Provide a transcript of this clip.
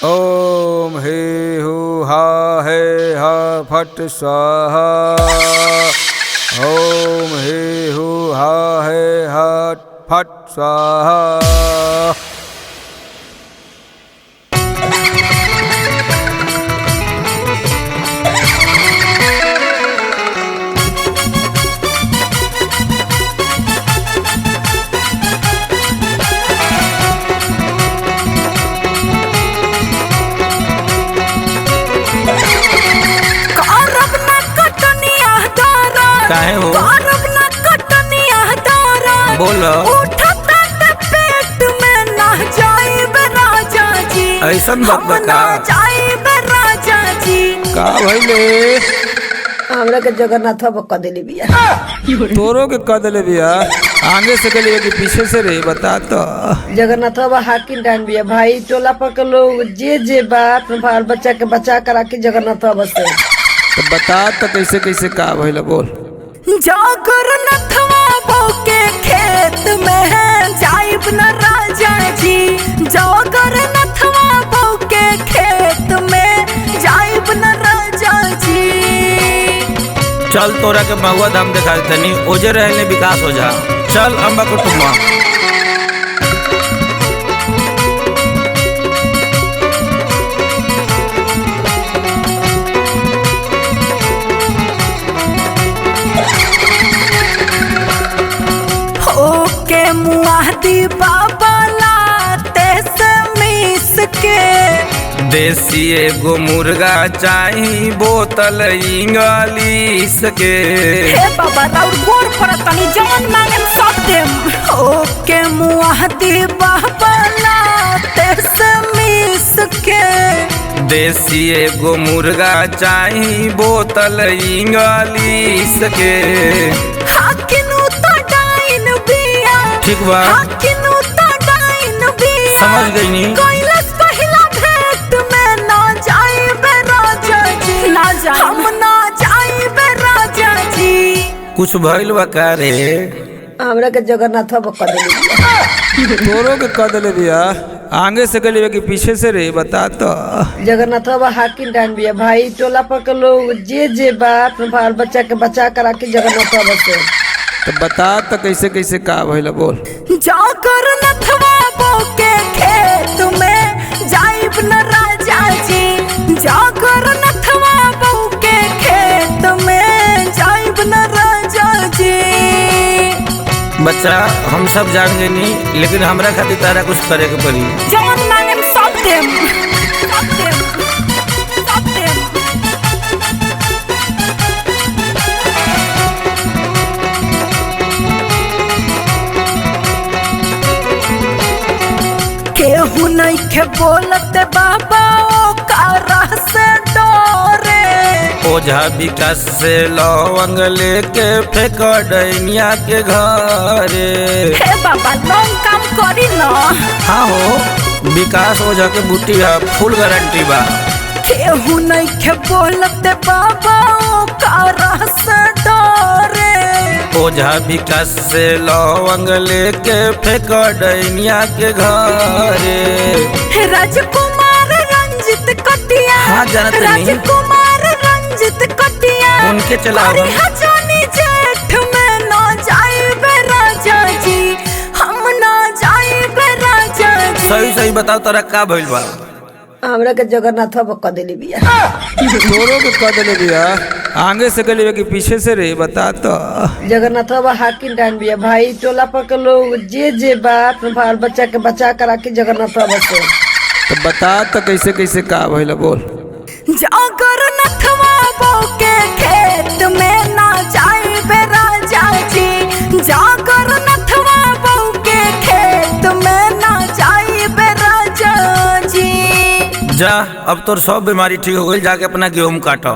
ओम हे हु हा हे हा फट स्वाहा। ओम हे हु हा हे हा फट स्वाहा। काहे हो बोलो पेट में ना जाइब राजा जी, ऐसन बात बता जाइब राजा जी। का भइले? हमरा के जगन्नाथ बका देले बिया। तोरो के कह देले बिया? आगे से गली कि पीछे से रे बता तो। जगन्नाथ बाबा हाकिम डान बिया भाई, टोला पर के लोग जे बात बाल बच्चा के बचा करा के जगन्नाथ बाबा से तो बता तो कैसे कैसे का भइले बोल। जगन्नाथवा के खेत में जाइब न राजा जी, जगन्नाथवा के खेत में जाइब न राजा जी। चल तोरा के महुआ धाम दिखा देनी, ओजे रहने विकास हो जा। चल अम्बा कुटुम्बा। ओके मुआदी बाबा लाते से मिस के, देसी एगो मुर्गा चाही बोतल इंग्लिश के। हे बाबा राउर गोर पर तनी जान मांगे सब देम। ओके मुआदी बाबा लाते से मिस के, देसी एगो मुर्गा चाही बोतल इंग्लिश के। हाकिनु तो डाइन बिया, ठीक बा हाकिनु तो डाइन बिया। समझ गई नी? कैलाश पहिला भेंट में ना जाइबे राजा जी, ना जा हम ना जाइबे राजा जी। कुछ भइल बा का रे? हमरा के जगन्नाथ बका देले बिया। तोरो के कह देले बिया? आगे से गली कि पीछे से रे बता तो। जगन्नाथ बाबा हाकिम डान बिया भाई, टोला पर के लोग जे बात बाल बच्चा के बचा करा के जगन्नाथ बाबा से तो बता तो कैसे कैसे का भइले बोल। जगन्नाथवा के खेत में जाइब न राजा जी, जगन्नाथवा के खेत में जाइब न राजा जी। बच्चा हम सब जान गए नी, लेकिन हमरा खातिर तारा कुछ करे के पड़ी। जान मांगे सब देम, सब देम, सब देम। केहू नहीं के बोलते बाबा ओकरा से डरे, ओझा विकास से लवंग लेके फेंक डैनिया के घरे। हे बाबा लॉन्ग काम करी न। हाँ हो, विकास ओझा के बूटी है, फुल गारंटी बा। केहू नहीं के बोलते बाबा ओकरा से डरे, ओझा विकास से लवंग लेके फेंक डैनिया के घरे। राजकुमार रंजित कटिया, हाँ, जानत नहीं। राजकुमार रंजित कटिया उनके चलाओ। जानी जेठ में ना जाइबे राजा जी, हम ना जाइबे राजा जी। सही सही बताओ तोरा का भइल बा? हमरा के जगन्नाथ बका देले बिया। तोरो के कह देले बिया? आगे से गली कि पीछे से रे बता तो। जगन्नाथ बाबा हाकिम डान बिया भाई, टोला पर के लोग जे बात बाल बच्चा के बचा करा के जगन्नाथ बाबा से तो बता तो कैसे कैसे का भइले बोल। जगन्नाथवा के खेत में ना जाइबे राजा जी, जगन्नाथवा के खेत में ना जाइबे राजा जी। जा अब तोर सब बीमारी ठीक हो गई, जाके अपना गेहूं काटो।